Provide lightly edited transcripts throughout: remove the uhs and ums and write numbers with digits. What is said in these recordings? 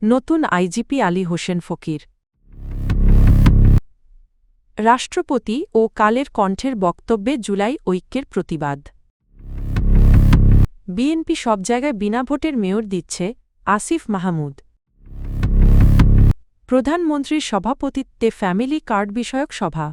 নতুন আইজিপি আলী হোসেন ফকির। রাষ্ট্রপতি ও কালের কণ্ঠের বক্তব্যে জুলাই ঐক্যের প্রতিবাদ। বিএনপি সব জায়গায় বিনা ভোটের মেয়র দিচ্ছে, আসিফ মাহমুদ। প্রধানমন্ত্রীর সভাপতিত্বে ফ্যামিলি কার্ড বিষয়ক সভা।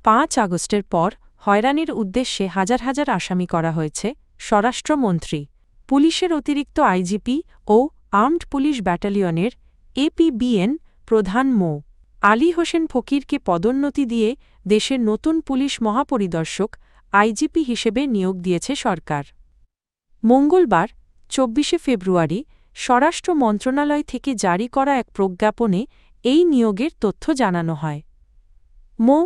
৫ আগস্টের পর হয়রানির উদ্দেশ্যে হাজার হাজার আসামি করা হয়েছে, স্বরাষ্ট্রমন্ত্রী। পুলিশের অতিরিক্ত আইজিপি ও আর্মড পুলিশ ব্যাটালিয়নের এপিবিএন প্রধান মো. আলী হোসেন ফকিরকে পদোন্নতি দিয়ে দেশের নতুন পুলিশ মহাপরিদর্শক আইজিপি হিসেবে নিয়োগ দিয়েছে সরকার। মঙ্গলবার ২৪শে ফেব্রুয়ারি স্বরাষ্ট্র মন্ত্রণালয় থেকে জারি করা এক প্রজ্ঞাপনে এই নিয়োগের তথ্য জানানো হয়। মো.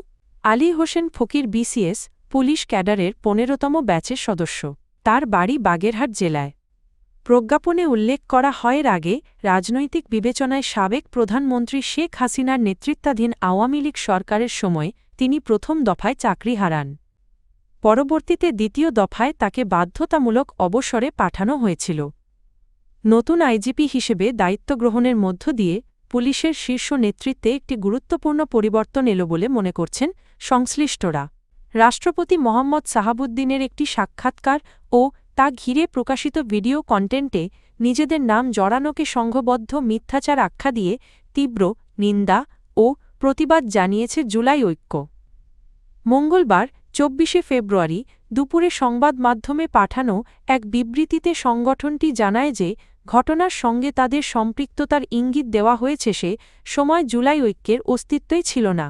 আলী হোসেন ফকির বিসিএস পুলিশ ক্যাডারের ১৫তম ব্যাচের সদস্য। তার বাড়ি বাগেরহাট জেলায়। প্রজ্ঞাপনে উল্লেখ করা হয় এর আগে রাজনৈতিক বিবেচনায় সাবেক প্রধানমন্ত্রী শেখ হাসিনার নেতৃত্বাধীন আওয়ামী লীগ সরকারের সময় তিনি প্রথম দফায় চাকরি হারান। পরবর্তীতে দ্বিতীয় দফায় তাকে বাধ্যতামূলক অবসরে পাঠানো হয়েছিল। নতুন আইজিপি হিসেবে দায়িত্ব গ্রহণের মধ্য দিয়ে পুলিশের শীর্ষ নেতৃত্বে একটি গুরুত্বপূর্ণ পরিবর্তন এল বলে মনে করছেন সংশ্লিষ্টরা। রাষ্ট্রপতি মোহাম্মদ সাহাবুদ্দিনের একটি সাক্ষাৎকার ও তা ঘিরে প্রকাশিত ভিডিও কন্টেন্টে নিজেদের নাম জড়ানোকে সংঘবদ্ধ মিথ্যাচার আখ্যা দিয়ে তীব্র নিন্দা ও প্রতিবাদ জানিয়েছে জুলাই ঐক্য। মঙ্গলবার ২৪শে ফেব্রুয়ারি দুপুরে সংবাদ মাধ্যমে পাঠানো এক বিবৃতিতে সংগঠনটি জানায় যে ঘটনার সঙ্গে তাদের সম্পৃক্ততার ইঙ্গিত দেওয়া হয়েছে সে সময় জুলাই ঐক্যের অস্তিত্বই ছিল না।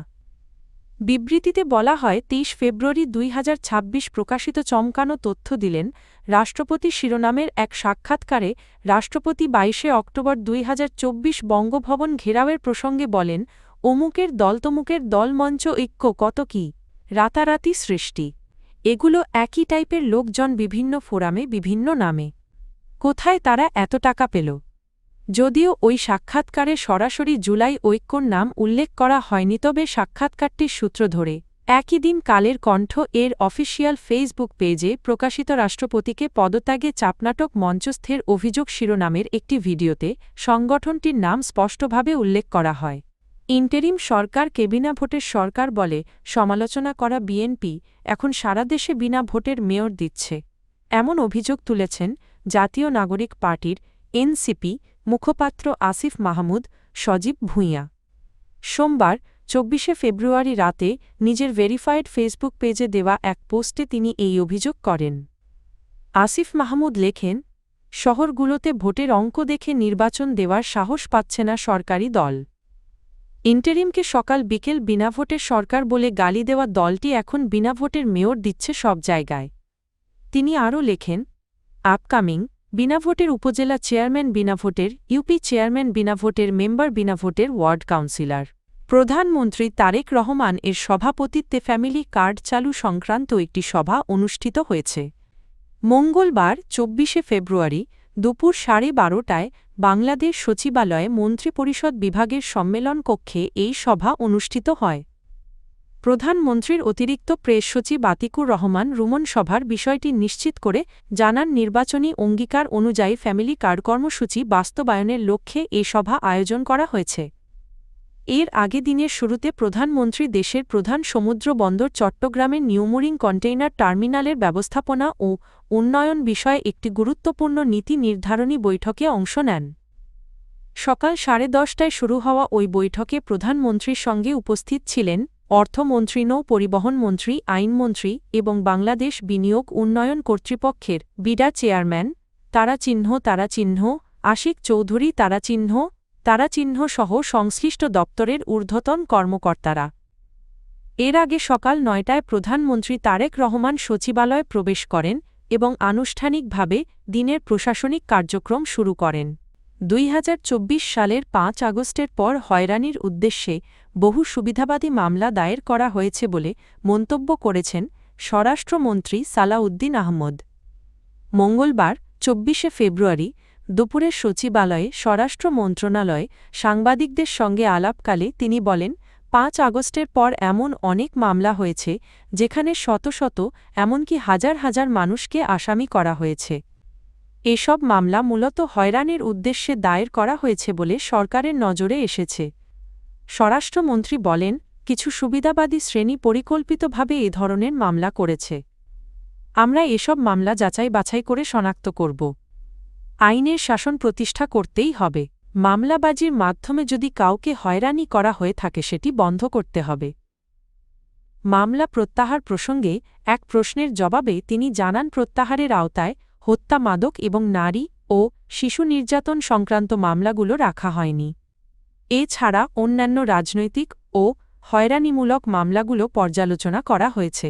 বিবৃতিতে বলা হয় ২৩ ফেব্রুয়ারি ২০২৬ প্রকাশিত চমকানো তথ্য দিলেন রাষ্ট্রপতি শিরোনামের এক সাক্ষাৎকারে রাষ্ট্রপতি ২২শে অক্টোবর ২০২৪ বঙ্গভবন ঘেরাওয়ের প্রসঙ্গে বলেন, অমুকের দল তমুকের দল মঞ্চ ঐক্য কত কি রাতারাতি সৃষ্টি। এগুলো একই টাইপের লোকজন বিভিন্ন ফোরামে বিভিন্ন নামে। কোথায় তারা এত টাকা পেল? যদিও ওই সাক্ষাৎকারে সরাসরি জুলাই ঐক্যর নাম উল্লেখ করা হয়নি, তবে সাক্ষাৎকারটির সূত্র ধরে একই দিন কালের কণ্ঠ এর অফিসিয়াল ফেসবুক পেজে প্রকাশিত রাষ্ট্রপতিকে পদত্যাগে চাপনাটক মঞ্চস্থের অভিযোগ শিরোনামের একটি ভিডিওতে সংগঠনটির নাম স্পষ্টভাবে উল্লেখ করা হয়। ইন্টেরিম সরকারকে বিনা ভোটের সরকার বলে সমালোচনা করা বিএনপি এখন সারা দেশে বিনা ভোটের মেয়র দিচ্ছে, এমন অভিযোগ তুলেছেন জাতীয় নাগরিক পার্টির এনসিপি মুখপাত্র আসিফ মাহমুদ সজীব ভূঁইয়া। সোমবার ২৪শে ফেব্রুয়ারি রাতে নিজের ভেরিফাইড ফেসবুক পেজে দেওয়া এক পোস্টে তিনি এই অভিযোগ করেন। আসিফ মাহমুদ লেখেন, শহরগুলোতে ভোটের অঙ্ক দেখে নির্বাচন দেওয়ার সাহস পাচ্ছে না সরকারি দল। ইন্টেরিমকে সকাল বিকেল বিনা ভোটের সরকার বলে গালি দেওয়া দলটি এখন বিনা ভোটের মেয়র দিচ্ছে সব জায়গায়। তিনি আরও লেখেন, আপকামিং বিনা ভোটের উপজেলা চেয়ারম্যান বিনা ভোটের, ইউপি চেয়ারম্যান বিনা ভোটের, মেম্বার বিনা ভোটের, ওয়ার্ড কাউন্সিলর। প্রধানমন্ত্রী তারেক রহমান এর সভাপতিত্বে ফ্যামিলি কার্ড চালু সংক্রান্ত একটি সভা অনুষ্ঠিত হয়েছে। মঙ্গলবার ২৪শে ফেব্রুয়ারি দুপুর ১২:৩০টায় বাংলাদেশ সচিবালয়ে মন্ত্রিপরিষদ বিভাগের সম্মেলন কক্ষে এই সভা অনুষ্ঠিত হয়। প্রধানমন্ত্রীর অতিরিক্ত প্রেস সচিব আতিকুর রহমান রুমন সভার বিষয়টি নিশ্চিত করে জানান, নির্বাচনী অঙ্গীকার অনুযায়ী ফ্যামিলি কার্ড কর্মসূচি বাস্তবায়নের লক্ষ্যে এ সভা আয়োজন করা হয়েছে। এর আগে দিনের শুরুতে প্রধানমন্ত্রী দেশের প্রধান সমুদ্র বন্দর চট্টগ্রামের নিউমুরিং কন্টেইনার টার্মিনালের ব্যবস্থাপনা ও উন্নয়ন বিষয়ে একটি গুরুত্বপূর্ণ নীতি নির্ধারণী বৈঠকে অংশ নেন। সকাল 10:30টায় শুরু হওয়া ওই বৈঠকে প্রধানমন্ত্রীর সঙ্গে উপস্থিত ছিলেন অর্থমন্ত্রী, নৌ পরিবহন মন্ত্রী, আইনমন্ত্রী এবং বাংলাদেশ বিনিয়োগ উন্নয়ন কর্তৃপক্ষের বিডা চেয়ারম্যান তারাচিহ্ন আশিক চৌধুরী তারাচিহ্ন সহ সংশ্লিষ্ট দপ্তরের ঊর্ধ্বতন কর্মকর্তারা। এর আগে সকাল ৯টায় প্রধানমন্ত্রী তারেক রহমান সচিবালয়ে প্রবেশ করেন এবং আনুষ্ঠানিকভাবে দিনের প্রশাসনিক কার্যক্রম শুরু করেন। ২০২৪ সালের ৫ আগস্টের পর হয়রানির উদ্দেশ্যে বহু সুবিধাবাদী মামলা দায়ের করা হয়েছে বলে মন্তব্য করেছেন স্বরাষ্ট্রমন্ত্রী সালাউদ্দিন আহমদ। মঙ্গলবার ২৪শে ফেব্রুয়ারি দুপুরে সচিবালয়ে স্বরাষ্ট্র মন্ত্রণালয়ে সাংবাদিকদের সঙ্গে আলাপকালে তিনি বলেন, ৫ আগস্টের পর এমন অনেক মামলা হয়েছে যেখানে শত শত এমনকি হাজার হাজার মানুষকে আসামি করা হয়েছে। এসব মামলা মূলত হয়রানির উদ্দেশ্যে দায়ের করা হয়েছে বলে সরকারের নজরে এসেছে। স্বরাষ্ট্রমন্ত্রী বলেন, কিছু সুবিধাবাদী শ্রেণী পরিকল্পিতভাবে এ ধরনের মামলা করেছে। আমরা এসব মামলা যাচাই বাছাই করে শনাক্ত করব। আইনের শাসন প্রতিষ্ঠা করতেই হবে। মামলাবাজির মাধ্যমে যদি কাউকে হয়রানি করা হয়ে থাকে সেটি বন্ধ করতে হবে। মামলা প্রত্যাহার প্রসঙ্গে এক প্রশ্নের জবাবে তিনি জানান, প্রত্যাহারের আওতায় হত্যা, মাদক এবং নারী ও শিশু নির্যাতন সংক্রান্ত মামলাগুলো রাখা হয়নি। এছাড়া অন্যান্য রাজনৈতিক ও হয়রানিমূলক মামলাগুলো পর্যালোচনা করা হয়েছে।